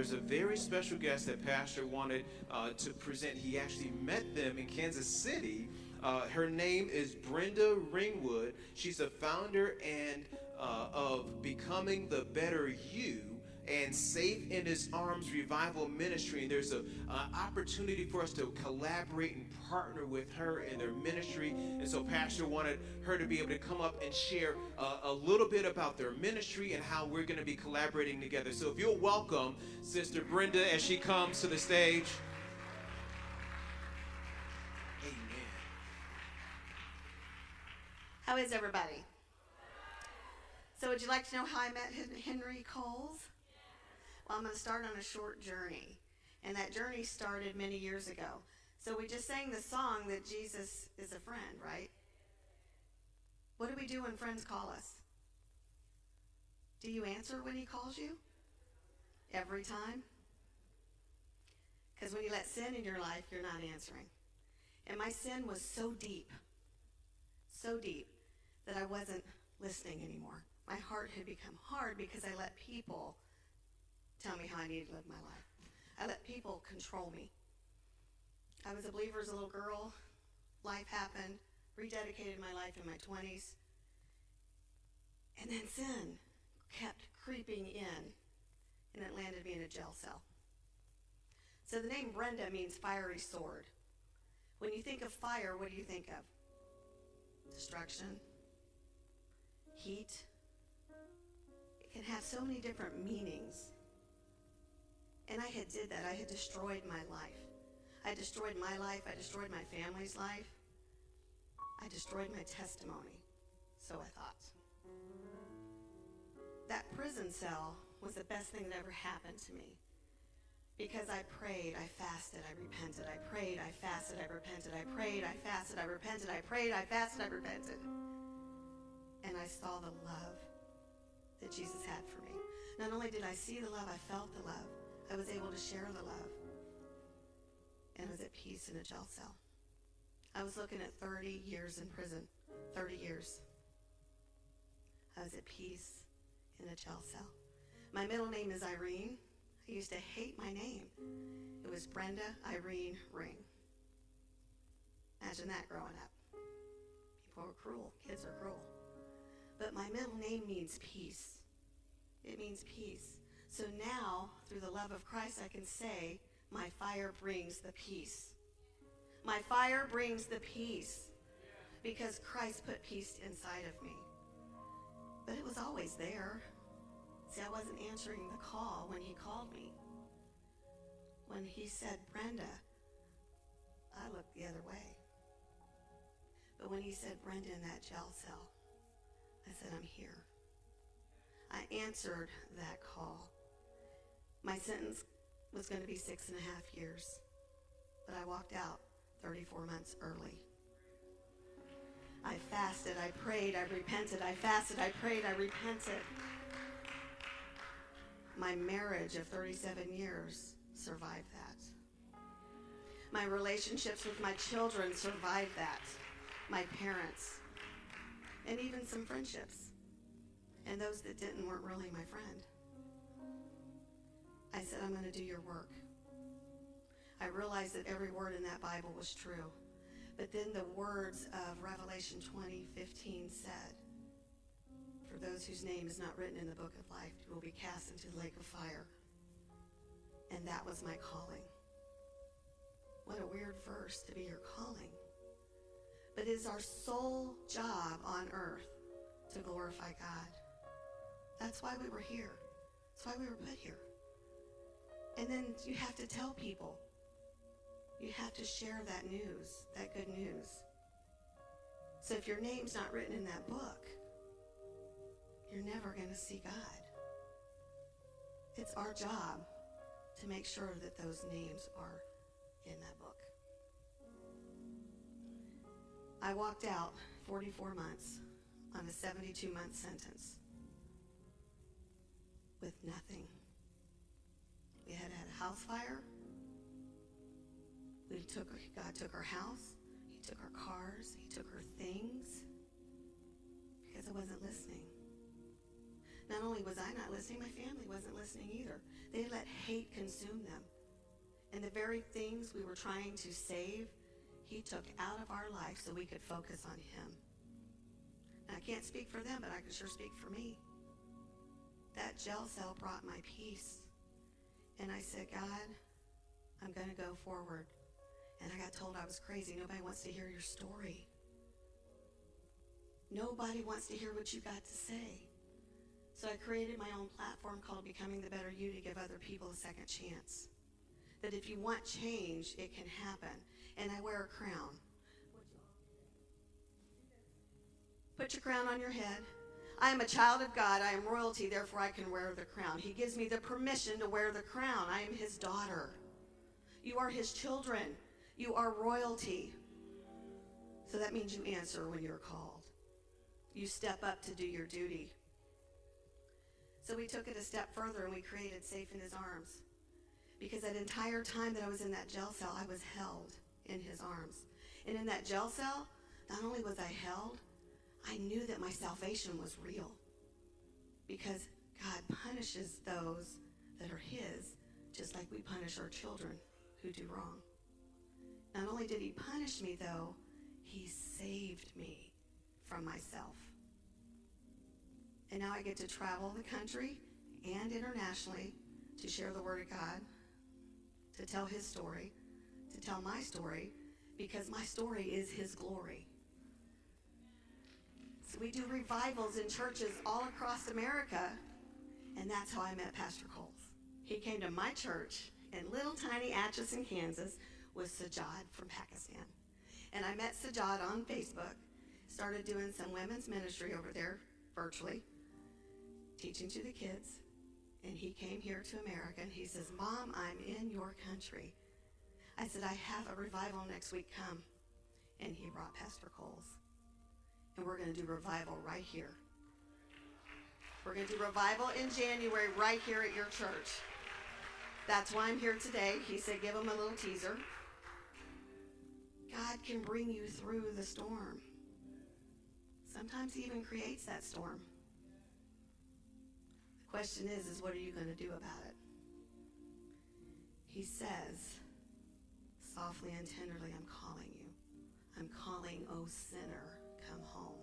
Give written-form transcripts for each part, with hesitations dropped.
There's a very special guest that Pastor wanted to present. He actually met them in Kansas City. Her name is Brenda Ringwood. She's the founder and of Becoming the Better You and Safe in His Arms Revival Ministry. And there's an opportunity for us to collaborate and partner with her in their ministry. And so Pastor wanted her to be able to come up and share a little bit about their ministry and how we're going to be collaborating together. So if you'll welcome Sister Brenda as she comes to the stage. Amen. How is everybody? So would you like to know how I met Henry Coles? Well, I'm going to start on a short journey. And that journey started many years ago. So we just sang the song that Jesus is a friend, right? What do we do when friends call us? Do you answer when he calls you? Every time? Because when you let sin in your life, you're not answering. And my sin was so deep, that I wasn't listening anymore. My heart had become hard because I let people tell me how I needed to live my life. I let people control me. I was a believer as a little girl. Life happened. Rededicated my life in my 20s. And then sin kept creeping in, and it landed me in a jail cell. So the name Brenda means fiery sword. When you think of fire, what do you think of? Destruction, heat. It can have so many different meanings. And I did that. I had destroyed my life. I destroyed my life. I destroyed my family's life. I destroyed my testimony. So I thought. That prison cell was the best thing that ever happened to me. Because I prayed, I fasted, I repented. I prayed, I fasted, I repented. I prayed, I fasted, I repented. I prayed, I fasted, I repented. And I saw the love that Jesus had for me. Not only did I see the love, I felt the love. I was able to share the love. And I was at peace in a jail cell. I was looking at 30 years in prison. 30 years. I was at peace in a jail cell. My middle name is Irene. I used to hate my name. It was Brenda Irene Ring. Imagine that growing up. People were cruel. Kids are cruel. But my middle name means peace. It means peace. So now, through the love of Christ, I can say, my fire brings the peace. My fire brings the peace. Because Christ put peace inside of me. But it was always there. See, I wasn't answering the call when he called me. When he said, Brenda, I looked the other way. But when he said, Brenda, in that jail cell, I said, I'm here. I answered that call. My sentence was going to be 6.5 years, but I walked out 34 months early. I fasted, I prayed, I repented. I fasted, I prayed, I repented. My marriage of 37 years survived that. My relationships with my children survived that. My parents. And even some friendships. And those that didn't weren't really my friend. I said, I'm going to do your work. I realized that every word in that Bible was true. But then the words of Revelation 20:15 said, for those whose name is not written in the book of life will be cast into the lake of fire. And that was my calling. What a weird verse to be your calling. But it is our sole job on earth to glorify God. That's why we were here. That's why we were put here. And then you have to tell people. You have to share that news, that good news. So if your name's not written in that book, you're never going to see God. It's our job to make sure that those names are in that book. I walked out 44 months on a 72-month sentence with nothing. We had a house fire. God took our house. He took our cars. He took our things because I wasn't listening. Not only was I not listening, my family wasn't listening either. They let hate consume them. And the very things we were trying to save, he took out of our life so we could focus on him. And I can't speak for them, but I can sure speak for me. That jail cell brought my peace. And I said, God, I'm going to go forward. And I got told I was crazy. Nobody wants to hear your story. Nobody wants to hear what you got to say. So I created my own platform called Becoming the Better You to give other people a second chance. That if you want change, it can happen. And I wear a crown. Put your crown on your head. I am a child of God. I am royalty, therefore I can wear the crown. He gives me the permission to wear the crown. I am his daughter. You are his children. You are royalty. So that means you answer when you're called. You step up to do your duty. So we took it a step further and we created Safe in His Arms. Because that entire time that I was in that jail cell, I was held in his arms. And in that jail cell, not only was I held, I knew that my salvation was real. Because God punishes those that are his, just like we punish our children who do wrong. Not only did he punish me, though, he saved me from myself. And now I get to travel the country and internationally to share the Word of God, to tell his story, to tell my story, because my story is his glory. So we do revivals in churches all across America, and that's how I met Pastor Coles. He came to my church in little tiny Atchison, Kansas, with Sajjad from Pakistan. And I met Sajjad on Facebook, started doing some women's ministry over there virtually, teaching to the kids. And he came here to America, and he says, Mom, I'm in your country. I said, I have a revival next week, come. And he brought Pastor Coles. And we're going to do revival right here. We're going to do revival in January right here at your church. That's why I'm here today. He said, give him a little teaser. God can bring you through the storm. Sometimes he even creates that storm. The question is what are you going to do about it? He says, softly and tenderly, I'm calling you. I'm calling, O sinner, come home.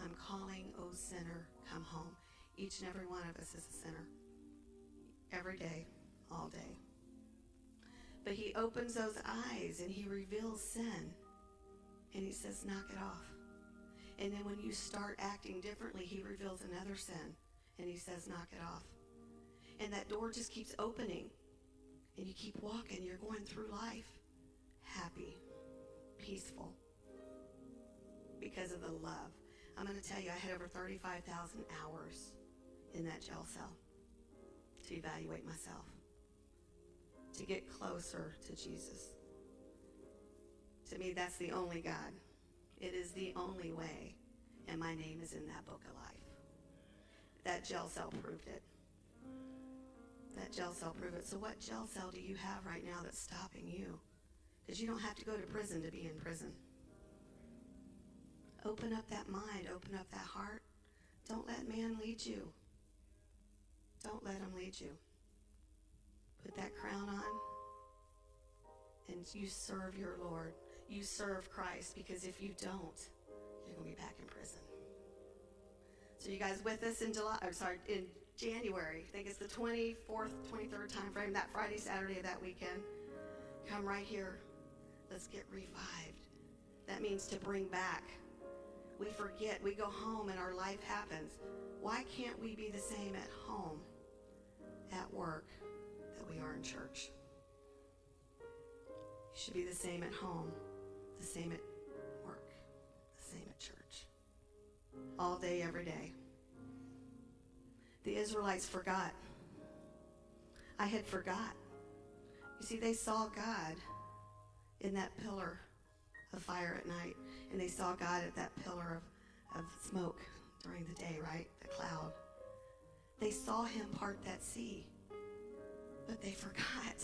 I'm calling, O sinner, come home. Each and every one of us is a sinner. Every day, all day. But he opens those eyes and he reveals sin. And he says, knock it off. And then when you start acting differently, he reveals another sin. And he says, knock it off. And that door just keeps opening. And you keep walking. You're going through life happy, peaceful, because of the love. I'm going to tell you, I had over 35,000 hours in that jail cell to evaluate myself, to get closer to Jesus. To me, that's the only God. It is the only way, and my name is in that book of life. That jail cell proved it. That jail cell proved it. So what jail cell do you have right now that's stopping you? Because you don't have to go to prison to be in prison. Open up that mind. Open up that heart. Don't let man lead you. Don't let him lead you. Put that crown on, and you serve your Lord. You serve Christ, because if you don't, you're going to be back in prison. So you guys with us in January? I think it's the 24th, 23rd time frame, that Friday, Saturday of that weekend. Come right here. Let's get revived. That means to bring back. We forget. We go home and our life happens. Why can't we be the same at home, at work, that we are in church? You should be the same at home, the same at work, the same at church. All day, every day. The Israelites forgot. I had forgot. You see, they saw God in that pillar of fire at night, and they saw God at that pillar of smoke during the day, right? The cloud. They saw him part that sea, but they forgot.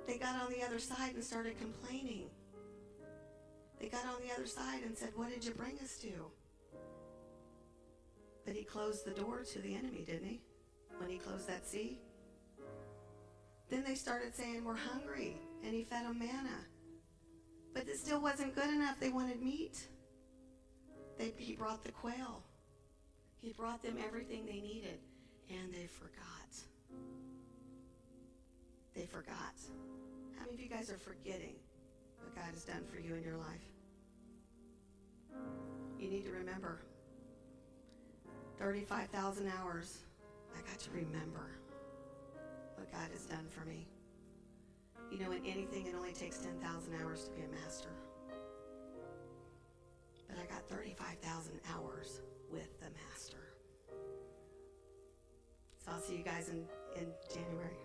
They got on the other side and started complaining. They got on the other side and said, what did you bring us to? But he closed the door to the enemy, didn't he? when he closed that sea? Then they started saying, we're hungry, and he fed them manna. But it still wasn't good enough. They wanted meat. He brought the quail. He brought them everything they needed, and they forgot. They forgot. How many of you guys are forgetting what God has done for you in your life? You need to remember. 35,000 hours, I got to remember what God has done for me. You know, in anything, it only takes 10,000 hours to be a master. But I got 35,000 hours with the master. So I'll see you guys in January.